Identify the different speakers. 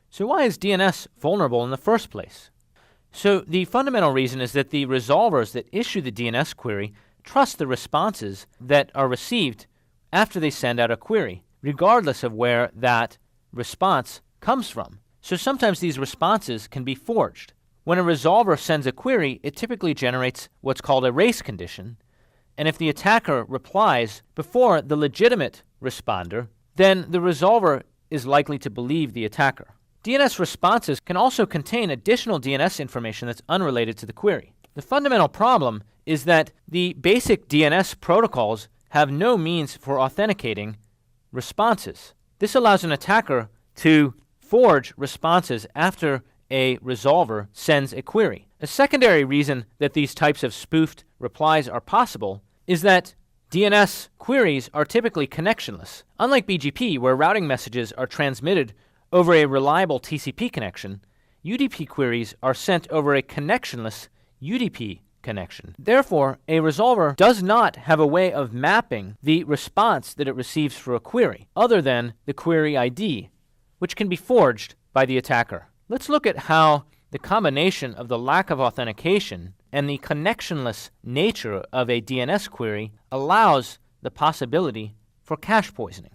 Speaker 1: So why is DNS vulnerable in the first place? So the fundamental reason is that the resolvers that issue the DNS query trust the responses that are received after they send out a query, regardless of where that response comes from. So sometimes these responses can be forged. When a resolver sends a query, it typically generates what's called a race condition, and if the attacker replies before the legitimate responder, then the resolver is likely to believe the attacker. DNS responses can also contain additional DNS information that's unrelated to the query. The fundamental problem is that the basic DNS protocols have no means for authenticating responses. This allows an attacker to forge responses after a resolver sends a query. A secondary reason that these types of spoofed replies are possible is that DNS queries are typically connectionless. Unlike BGP, where routing messages are transmitted over a reliable TCP connection, UDP queries are sent over a connectionless UDP connection. Therefore, a resolver does not have a way of mapping the response that it receives for a query, other than the query ID, which can be forged by the attacker. Let's look at how the combination of the lack of authentication and the connectionless nature of a DNS query allows the possibility for cache poisoning.